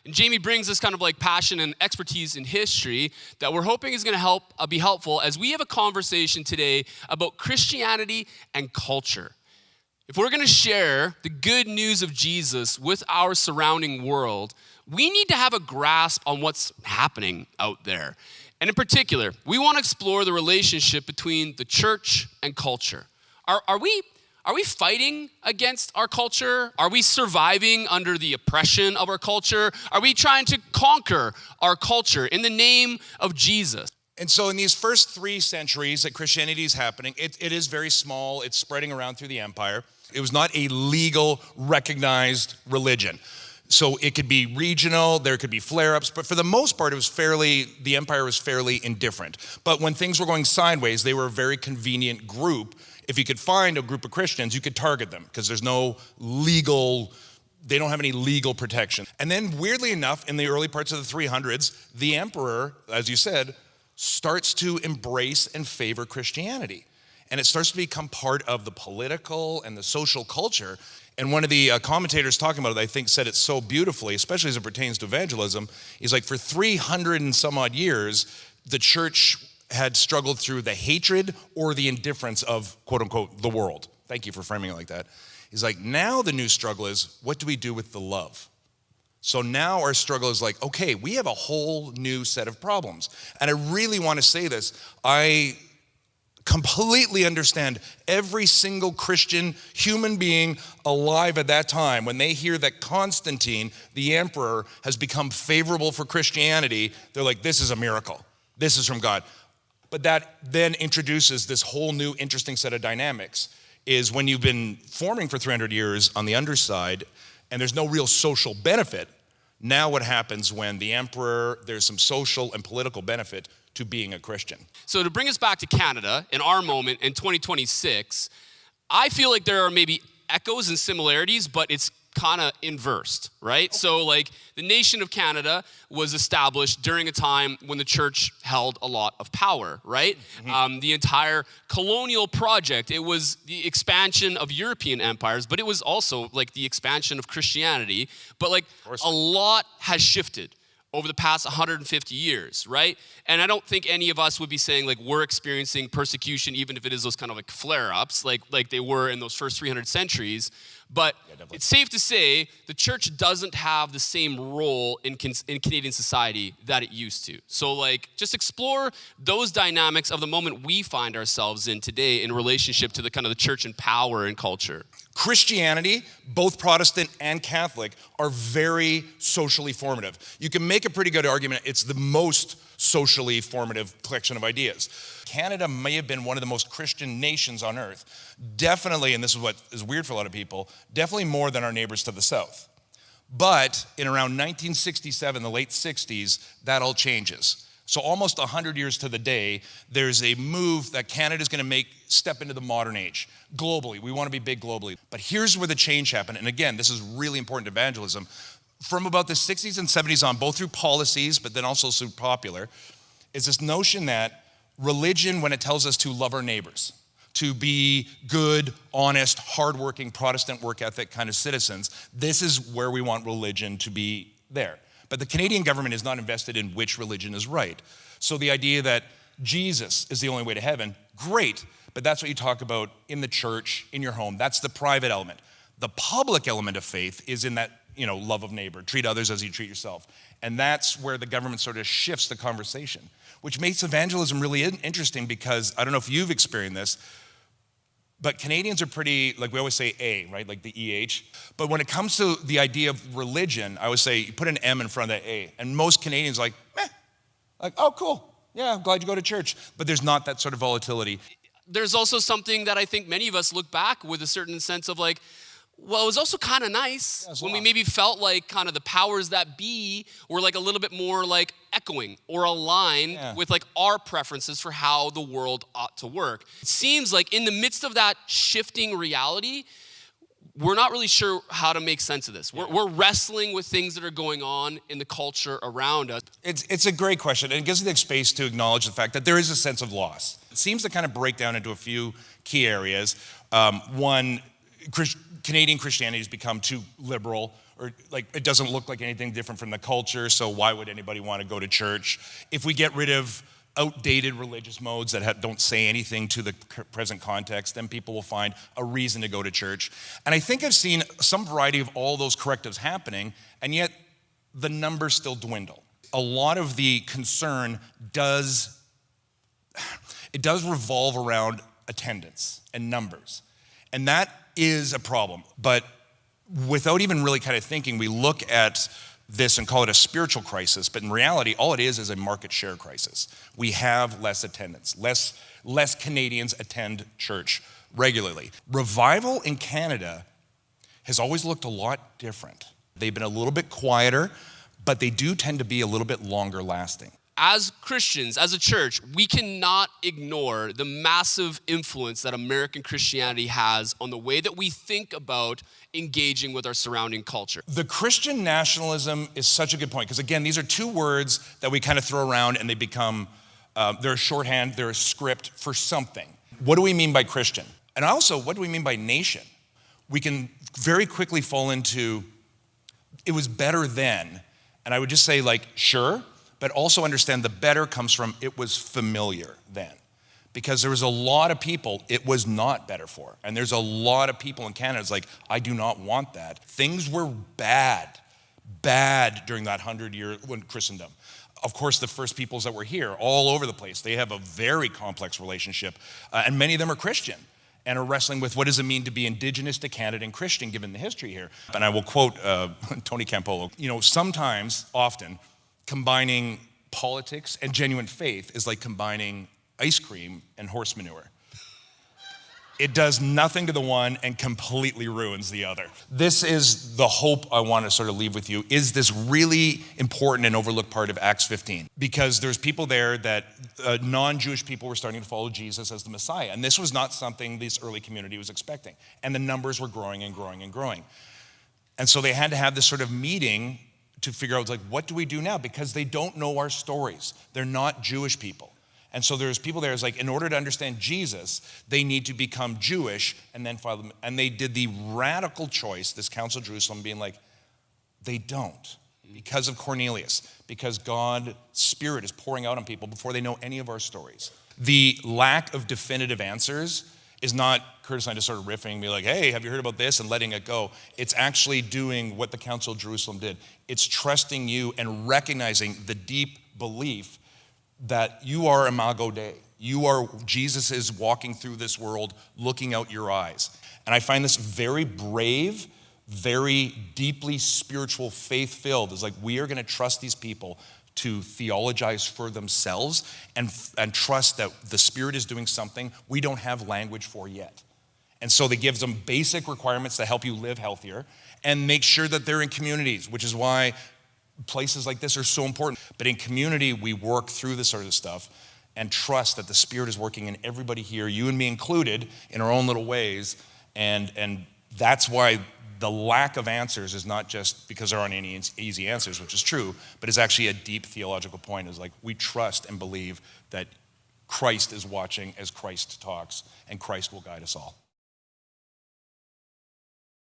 And Jamie brings this kind of like passion and expertise in history that we're hoping is going to be helpful as we have a conversation today about Christianity and culture. If we're going to share the good news of Jesus with our surrounding world, we need to have a grasp on what's happening out there. And in particular, we want to explore the relationship between the church and culture. Are we fighting against our culture? Are we surviving under the oppression of our culture? Are we trying to conquer our culture in the name of Jesus? And so in these first 3 centuries that Christianity is happening, it is very small. It's spreading around through the empire. It was not a legal, recognized religion. So it could be regional, there could be flare-ups, but for the most part, the empire was fairly indifferent. But when things were going sideways, they were a very convenient group. If you could find a group of Christians, you could target them because they don't have any legal protection. And then weirdly enough, in the early parts of the 300s, the emperor, as you said, starts to embrace and favor Christianity. And it starts to become part of the political and the social culture. And one of the commentators talking about it, I think, said it so beautifully, especially as it pertains to evangelism. He's like, for 300 and some odd years, the church had struggled through the hatred or the indifference of, quote unquote, the world. Thank you for framing it like that. He's like, now the new struggle is, what do we do with the love? So now our struggle is like, okay, we have a whole new set of problems. And I really want to say this. I completely understand every single Christian human being alive at that time when they hear that Constantine, the emperor, has become favorable for Christianity. They're like, this is a miracle. This is from God. But that then introduces this whole new interesting set of dynamics, is when you've been forming for 300 years on the underside and there's no real social benefit, now what happens when the emperor, there's some social and political benefit to being a Christian. So to bring us back to Canada, in our moment in 2026, I feel like there are maybe echoes and similarities, but it's kind of inversed, right? So like the nation of Canada was established during a time when the church held a lot of power, right? Mm-hmm. The entire colonial project, it was the expansion of European empires, but it was also like the expansion of Christianity. But like a lot has shifted over the past 150 years, right? And I don't think any of us would be saying like we're experiencing persecution, even if it is those kind of like flare-ups, like they were in those first 300 centuries. But it's safe to say the church doesn't have the same role in Canadian society that it used to. So like just explore those dynamics of the moment we find ourselves in today in relationship to the kind of the church and power and culture. Christianity, both Protestant and Catholic, are very socially formative. You can make a pretty good argument it's the most socially formative collection of ideas. Canada may have been one of the most Christian nations on earth. Definitely, and this is what is weird for a lot of people, definitely more than our neighbors to the south. But in around 1967, the late 60s, that all changes. So almost 100 years to the day, there's a move that Canada's going to step into the modern age. Globally, we want to be big globally. But here's where the change happened. And again, this is really important to evangelism. From about the 60s and 70s on, both through policies, but then also through popular, is this notion that religion, when it tells us to love our neighbors, to be good, honest, hardworking, Protestant work ethic kind of citizens, this is where we want religion to be there. But the Canadian government is not invested in which religion is right. So the idea that Jesus is the only way to heaven, great, but that's what you talk about in the church, in your home. That's the private element. The public element of faith is in that, love of neighbor, treat others as you treat yourself. And that's where the government sort of shifts the conversation, which makes evangelism really interesting because I don't know if you've experienced this, but Canadians are pretty, like we always say A, right? Like the EH. But when it comes to the idea of religion, I would say you put an M in front of that A. And most Canadians are like, meh. Like, oh, cool. Yeah, I'm glad you go to church. But there's not that sort of volatility. There's also something that I think many of us look back with a certain sense of like, well, it was also kind of nice when we maybe felt like kind of the powers that be were like a little bit more like echoing or aligned with like our preferences for how the world ought to work. It seems like in the midst of that shifting reality, we're not really sure how to make sense of this. We're wrestling with things that are going on in the culture around us. It's a great question, and it gives me the space to acknowledge the fact that there is a sense of loss. It seems to kind of break down into a few key areas. One, Canadian Christianity has become too liberal, or like it doesn't look like anything different from the culture, so why would anybody want to go to church? If we get rid of outdated religious modes that don't say anything to the present context, then people will find a reason to go to church. And I think I've seen some variety of all those correctives happening, and yet the numbers still dwindle. A lot of the concern does revolve around attendance and numbers. And that is a problem. But without even really kind of thinking, we look at this and call it a spiritual crisis, but in reality, all it is a market share crisis. We have less attendance. Less Canadians attend church regularly. Revival in Canada has always looked a lot different. They've been a little bit quieter, but they do tend to be a little bit longer lasting. As Christians, as a church, we cannot ignore the massive influence that American Christianity has on the way that we think about engaging with our surrounding culture. The Christian nationalism is such a good point, because again, these are two words that we kind of throw around and they become, they're a shorthand, they're a script for something. What do we mean by Christian? And also, what do we mean by nation? We can very quickly fall into, it was better then. And I would just say, like, sure, but also understand the better comes from it was familiar then. Because there was a lot of people it was not better for. And there's a lot of people in Canada, it's like, I do not want that. Things were bad during that 100-year Christendom. Of course, the first peoples that were here, all over the place, they have a very complex relationship. And many of them are Christian and are wrestling with what does it mean to be indigenous to Canada and Christian, given the history here. And I will quote Tony Campolo, sometimes, often, combining politics and genuine faith is like combining ice cream and horse manure. It does nothing to the one and completely ruins the other. This is the hope I want to sort of leave with you, is this really important and overlooked part of Acts 15. Because there's people there that non-Jewish people were starting to follow Jesus as the Messiah. And this was not something this early community was expecting. And the numbers were growing and growing and growing. And so they had to have this sort of meeting to figure out, like, what do we do now? Because they don't know our stories. They're not Jewish people. And so there's people there, it's like, in order to understand Jesus, they need to become Jewish and then follow them. And they did the radical choice, this Council of Jerusalem, being like, they don't. Because of Cornelius. Because God's Spirit is pouring out on people before they know any of our stories. The lack of definitive answers is not Curtis and I just sort of riffing and be like, hey, have you heard about this, and letting it go. It's actually doing what the Council of Jerusalem did. It's trusting you and recognizing the deep belief that you are Imago Dei. Jesus is walking through this world, looking out your eyes. And I find this very brave, very deeply spiritual, faith-filled. It's like, we are going to trust these people to theologize for themselves and trust that the Spirit is doing something we don't have language for yet. And so they give them basic requirements to help you live healthier and make sure that they're in communities, which is why places like this are so important. But in community, we work through this sort of stuff and trust that the Spirit is working in everybody here, you and me included, in our own little ways. And that's why the lack of answers is not just because there aren't any easy answers, which is true, but is actually a deep theological point. Is like, we trust and believe that Christ is watching as Christ talks, and Christ will guide us all.